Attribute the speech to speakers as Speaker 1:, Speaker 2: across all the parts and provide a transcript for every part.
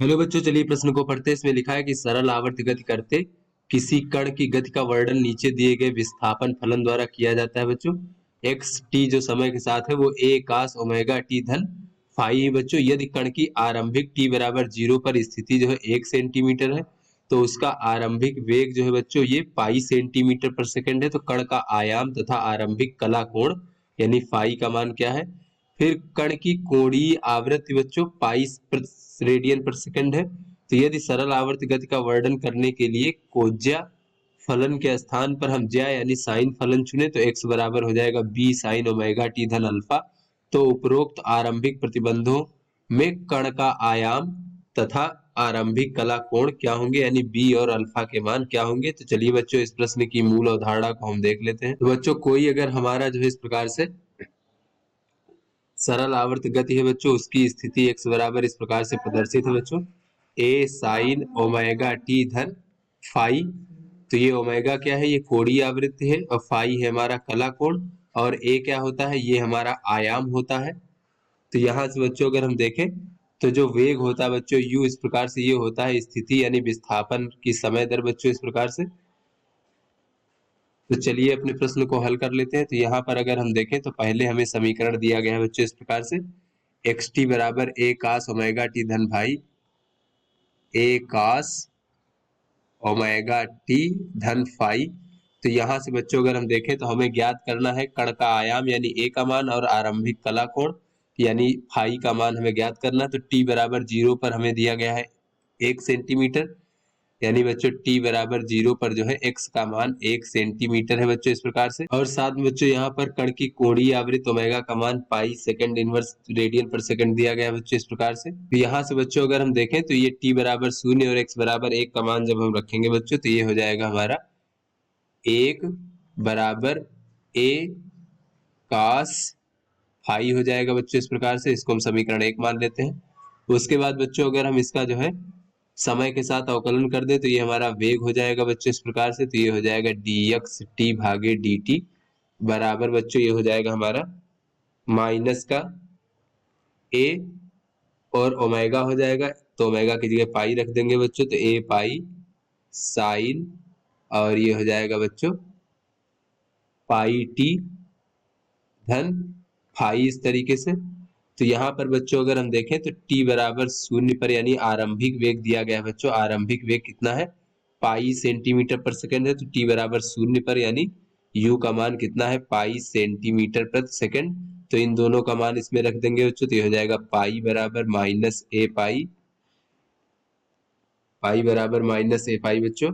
Speaker 1: Hello बच्चों, चलिए प्रश्न को पढ़ते हैं। इसमें लिखा है कि सरल आवर्त गति करते किसी कण की गति का वर्णन नीचे दिए गए विस्थापन फलन द्वारा किया जाता है। बच्चों एक्स टी जो समय के साथ है वो ए कास ओमेगा टी धन फाई है। बच्चों यदि कण की आरंभिक टी बराबर 0 पर स्थिति जो है 1 सेंटीमीटर है तो उसका आरंभिक वेग जो है बच्चों ये पाई सेंटीमीटर पर सेकंड है। तो कण का आयाम तथा आरंभिक कला कोण यानी फाई का मान क्या है। फिर कण की कोणीय आवृत्ति बच्चों पाई रेडियन पर सेकंड है। तो यदि सरल आवर्त गति का वर्णन करने के लिए कोज्या फलन के स्थान पर हम ज्या यानी साइन फलन चुने तो x बराबर हो जाएगा b साइन ओमेगा टी धन अल्फा। तो उपरोक्त आरंभिक प्रतिबंधों में कण का आयाम तथा आरंभिक कला कोण क्या होंगे यानी b और अल्फा के मान क्या होंगे। तो चलिए बच्चों इस प्रश्न की मूल अवधारणा को हम देख लेते हैं। तो बच्चों कोई अगर हमारा जो है इस प्रकार से सरल आवर्त गति है बच्चों उसकी स्थिति x बराबर इस प्रकार से प्रदर्शित है बच्चों a साइन ओमेगा टी धन फाई। तो ये ओमेगा क्या है, ये कोणीय आवृत्ति है और फाई है हमारा कला कोण और a क्या होता है, ये हमारा आयाम होता है। तो यहाँ से बच्चों अगर हम देखें तो जो वेग होता है बच्चों u इस प्रकार से ये होता है स्थिति यानी विस्थापन की समय दर बच्चों इस प्रकार से। तो चलिए अपने प्रश्न को हल कर लेते हैं। तो यहाँ पर अगर हम देखें तो पहले हमें समीकरण दिया गया है बच्चों इस प्रकार से एक्स टी बराबर ए कास ओमेगा टी धन भाई ए कास ओमेगा टी धन फाई। तो यहाँ से बच्चों अगर हम देखें तो हमें ज्ञात करना है कण का आयाम यानी ए का मान और आरंभिक कला कोण यानी फाई का मान हमें ज्ञात करना। तो टी बराबर 0 पर हमें दिया गया है 1 सेंटीमीटर यानी बच्चों t बराबर 0 पर जो है x का मान 1 सेंटीमीटर है बच्चों इस प्रकार से। और साथ में बच्चों यहाँ पर कण की कोणीय आवृत्ति ओमेगा का मान पाई सेकंड इनवर्स रेडियन पर सेकंड दिया गया है बच्चों इस प्रकार से। तो यहाँ से बच्चों अगर हम देखें तो ये t बराबर 0 और x बराबर 1 का मान जब हम रखेंगे बच्चों तो ये हो जाएगा हमारा 1 बराबर a कास फाई हो जाएगा बच्चों इस प्रकार से। इसको हम समीकरण 1 मान लेते हैं। उसके बाद बच्चों अगर हम इसका जो है समय के साथ अवकलन कर दे तो ये हमारा वेग हो जाएगा बच्चों इस प्रकार से। तो ये हो जाएगा dx t भागे dt बराबर बच्चों ये हो जाएगा हमारा माइनस का a और ओमेगा हो जाएगा। तो ओमेगा की जगह पाई रख देंगे बच्चों तो a पाई साइन और ये हो जाएगा बच्चों पाई t धन फाई इस तरीके से। तो यहाँ पर बच्चों अगर हम देखें तो t बराबर 0 पर यानी आरंभिक वेग दिया गया है बच्चों। आरंभिक वेग कितना है, पाई सेंटीमीटर पर सेकंड है। तो t बराबर 0 पर यानी u का मान कितना है, पाई सेंटीमीटर प्रति सेकंड। तो इन दोनों का मान इसमें रख देंगे बच्चों तो ये हो जाएगा पाई बराबर माइनस ए पाई, पाई बराबर माइनस ए पाई बच्चों।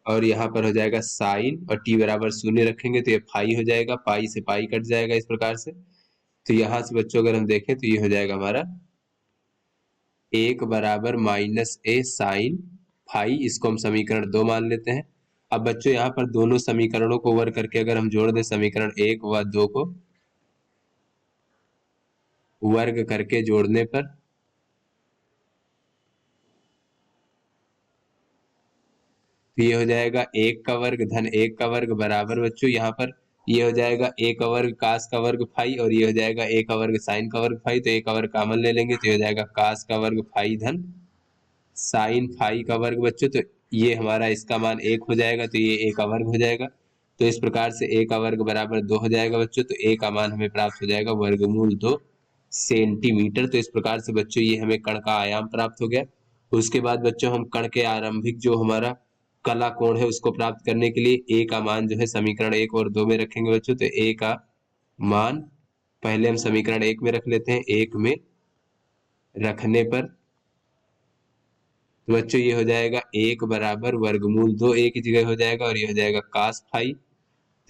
Speaker 1: और यहाँ पर हो जाएगा साइन और t बराबर 0 रखेंगे तो ये फाई हो जाएगा, पाई से पाई कट जाएगा इस प्रकार से। तो यहाँ से बच्चों अगर हम देखें तो ये हो जाएगा हमारा 1 बराबर माइनस ए साइन फाई। इसको हम समीकरण 2 मान लेते हैं। अब बच्चों यहाँ पर दोनों समीकरणों को वर्ग करके अगर हम जोड़ दें समीकरण 1 व 2 को वर्ग करके जोड़ने पर तो ये हो जाएगा 1 का वर्ग धन 1 का वर्ग बराबर बच्चों यहाँ पर ये हो जाएगा a का वर्ग कास का वर्ग फाई और ये हो जाएगा a का वर्ग साइन का वर्ग फाई। तो a का वर्ग कॉमन ले लेंगे तो ये हो जाएगा कास का वर्ग फाई धन साइन फाई का वर्ग बच्चों। तो ये हमारा इसका मान 1 हो जाएगा तो ये a का वर्ग हो जाएगा। तो इस प्रकार से a का वर्ग बराबर 2 हो जाएगा बच्चों। तो a का मान हमें प्राप्त हो जाएगा वर्गमूल 2 सेंटीमीटर। तो इस प्रकार से बच्चों ये हमें कण का आयाम प्राप्त हो गया। उसके बाद बच्चों हम कण के आरंभिक जो हमारा कला कोण है उसको प्राप्त करने के लिए a का मान जो है समीकरण 1 और 2 में रखेंगे बच्चों। तो a का मान पहले हम समीकरण 1 में रख लेते हैं। 1 में रखने पर तो बच्चों ये हो जाएगा 1 बराबर वर्गमूल 2 a की जगह हो जाएगा और ये हो जाएगा कास फाई।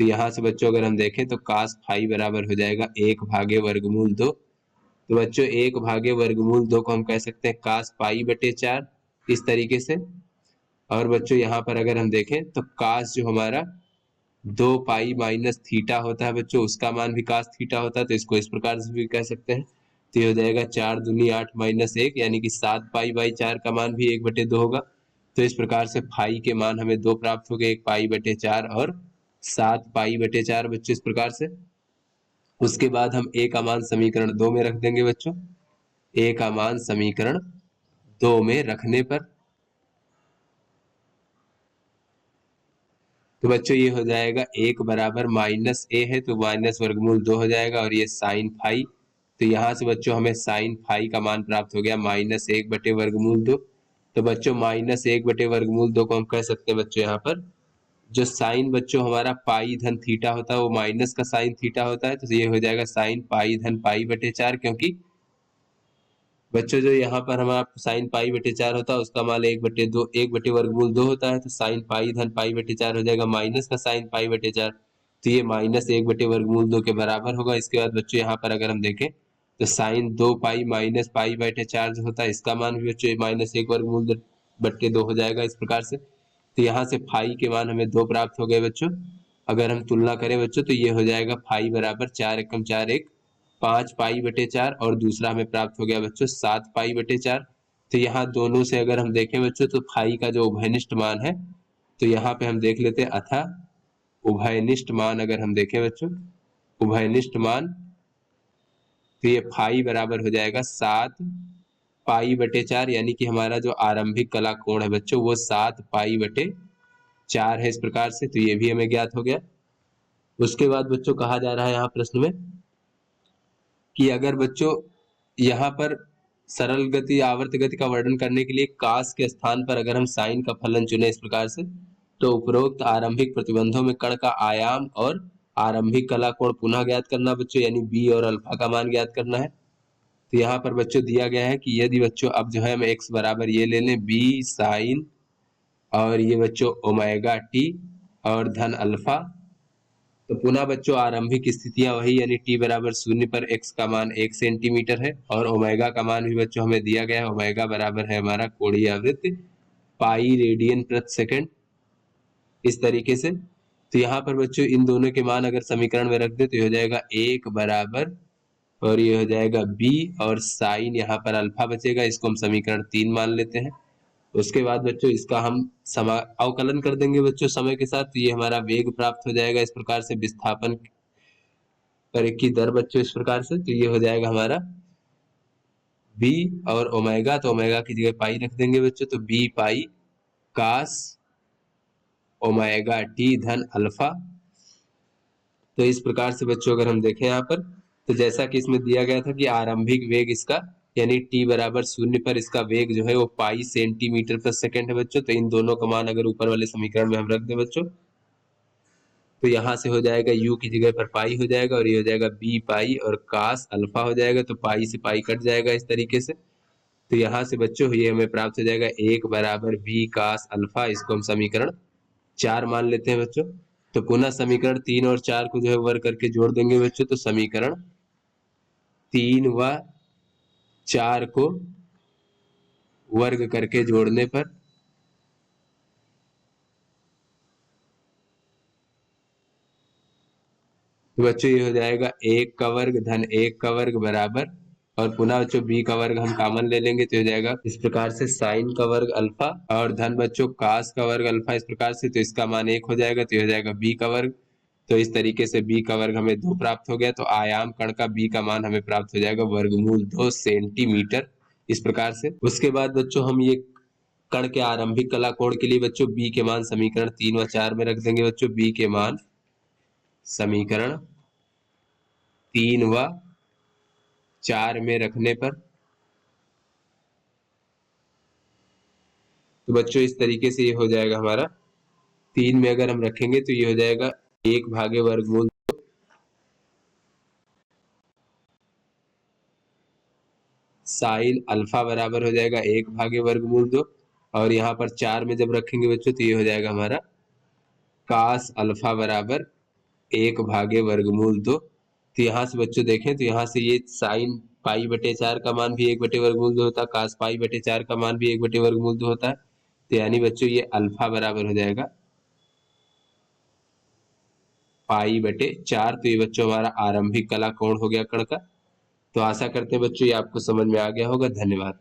Speaker 1: तो यहाँ से बच्चों अगर हम देखें तो कास फाई बराबर हो जाएगा 1 भागे वर्गमूल 2। तो बच्चों 1 भागे वर्गमूल 2 को हम कह सकते हैं कास पाई बटे 4 इस तरीके से। और बच्चों यहाँ पर अगर हम देखें तो कास जो हमारा 2 पाई माइनस थीटा होता है बच्चों उसका मान भी कास थीटा होता है। तो इसको इस प्रकार से भी कह सकते हैं। तो ये हो जाएगा 4 दूनी 8 माइनस 1 यानी कि 7 पाई बाई 4 का मान भी 1 बटे 2 होगा। तो इस प्रकार से फाई के मान हमें 2 प्राप्त हो गए, 1 पाई बटे 4 और 7 पाई बटे 4 बच्चों इस प्रकार से। उसके बाद हम a का मान समीकरण 2 में रख देंगे बच्चों। ए का मान समीकरण 2 में रखने पर। तो बच्चों ये हो जाएगा 1 बराबर माइनस ए है तो माइनस वर्गमूल 2 हो जाएगा, और ये साइन फाई, तो यहाँ से बच्चों हमें साइन फाई का मान प्राप्त हो गया -1/वर्गमूल 2। तो बच्चों -1/वर्गमूल 2 को हम कह सकते हैं बच्चों यहाँ पर जो साइन बच्चों हमारा पाई धन थीटा होता है वो माइनस का साइन थीटा होता है, तो ये हो जाएगा साइन पाई धन पाई बटे 4, क्योंकि बच्चों जो यहाँ पर हमारा साइन पाई बटे 4 होता है उसका मान 1/2 1/वर्गमूल 2 होता है, तो साइन पाई धन पाई बटे 4 हो जाएगा माइनस का साइन पाई बटे 4, तो ये -1/वर्गमूल 2 के बराबर होगा। इसके बाद बच्चों यहाँ पर अगर हम देखें तो साइन 2 पाई माइनस पाई बटे 4 जो होता है इसका मान भी बच्चों -1/2 हो जाएगा इस प्रकार से। तो यहाँ से फाई के मान हमें 2 प्राप्त हो गए बच्चों। अगर हम तुलना करें बच्चों तो ये हो जाएगा फाई बराबर 4 एकम 4 1 5 पाई बटे 4, और दूसरा हमें प्राप्त हो गया बच्चों 7 पाई बटे 4। तो यहाँ दोनों से अगर हम देखें बच्चों तो फाई का जो उभयनिष्ठ मान है तो यहाँ पे हम देख लेते हैं, अतः उभयनिष्ठ मान अगर हम देखें बच्चों उभयनिष्ठ मान, तो ये फाई बराबर हो जाएगा 7 पाई बटे 4, यानी कि हमारा जो आरंभिक कला कोण है बच्चों वो 7 पाई बटे 4 है इस प्रकार से, तो ये भी हमें ज्ञात हो गया। उसके बाद बच्चों कहा जा रहा है यहाँ प्रश्न में कि अगर बच्चों यहाँ पर सरल गति आवर्त गति का वर्णन करने के लिए कास के स्थान पर अगर हम साइन का फलन चुने इस प्रकार से, तो उपरोक्त आरंभिक प्रतिबंधों में कण का आयाम और आरंभिक कला कोण पुनः ज्ञात करना बच्चों, यानी बी और अल्फा का मान ज्ञात करना है। तो यहाँ पर बच्चों दिया गया है कि यदि बच्चों अब जो है हम x बराबर ये ले लें बी साइन और ये बच्चों ओमेगा टी और धन अल्फा, तो पुनः बच्चों आरंभिक स्थितियां वही, यानी t बराबर 0 पर x का मान 1 सेंटीमीटर है और ओमेगा का मान भी बच्चों हमें दिया गया है, ओमेगा बराबर है हमारा कोणीय आवृत्ति पाई रेडियन प्रति सेकंड इस तरीके से। तो यहाँ पर बच्चों इन दोनों के मान अगर समीकरण में रख दे तो ये हो जाएगा 1 बराबर और ये हो जाएगा b और साइन यहाँ पर अल्फा बचेगा, इसको हम समीकरण 3 मान लेते हैं। उसके बाद बच्चों इसका हम अवकलन कर देंगे बच्चों समय के साथ, तो ये हमारा वेग प्राप्त हो जाएगा इस प्रकार से विस्थापन पर की दर बच्चों इस प्रकार से, तो ये हो जाएगा हमारा b और ओमेगा, तो ओमेगा की जगह पाई रख देंगे बच्चों, तो b पाई कास ओमेगा टी धन अल्फा। तो इस प्रकार से बच्चों अगर हम देखें यहाँ पर तो जैसा कि इसमें दिया गया था कि आरंभिक वेग इसका यानी t बराबर 0 पर इसका वेग जो है वो पाई सेंटीमीटर प्रति सेकंड है बच्चों, तो इन दोनों का मान अगर ऊपर वाले समीकरण में हम रख दें बच्चों तो यहाँ से हो जाएगा u की जगह पर पाई हो जाएगा और ये हो जाएगा b पाई और कास अल्फा हो जाएगा, तो पाई से पाई कट जाएगा इस तरीके से। तो यहाँ से बच्चों ये हमें प्राप्त हो जाएगा 1 बराबर b कास अल्फा, इसको हम समीकरण 4 मान लेते हैं बच्चों। तो पुनः समीकरण 3 और 4 को जो है वर्ग करके जोड़ देंगे बच्चों, तो समीकरण 3 व 4 को वर्ग करके जोड़ने पर तो बच्चों ये हो जाएगा 1 का वर्ग धन 1 का वर्ग बराबर, और पुनः बच्चों b का वर्ग हम कॉमन ले लेंगे तो हो जाएगा इस प्रकार से साइन का वर्ग अल्फा और धन बच्चों कास का वर्ग अल्फा इस प्रकार से, तो इसका मान 1 हो जाएगा तो हो जाएगा b का वर्ग। तो इस तरीके से b का वर्ग हमें 2 प्राप्त हो गया, तो आयाम कण का b का मान हमें प्राप्त हो जाएगा वर्गमूल 2 सेंटीमीटर इस प्रकार से। उसके बाद बच्चों हम ये कण के आरंभिक कला कोण के लिए बच्चों b के मान समीकरण 3 व 4 में रख देंगे बच्चों, b के मान समीकरण 3 व 4 में रखने पर तो बच्चों इस तरीके से ये हो जाएगा हमारा 3 में अगर हम रखेंगे तो ये हो जाएगा 1 भागे वर्गमूल साइन अल्फा बराबर हो जाएगा 1 भागे वर्गमूल 2, और यहाँ पर 4 में जब रखेंगे बच्चों तो ये हो जाएगा हमारा कास अल्फा बराबर 1 भागे वर्गमूल 2। तो यहाँ से बच्चों देखें तो यहाँ से ये साइन पाई बटे 4 का मान भी 1/वर्गमूल 2 होता है, कास पाई बटे 4 का मान भी 1/वर्गमूल 2 होता है, तो यानी बच्चों ये अल्फा बराबर हो जाएगा पाई बटे 4। तो ये बच्चों हमारा आरंभिक कला कोण हो गया कण का। तो आशा करते हैं बच्चों ये आपको समझ में आ गया होगा। धन्यवाद।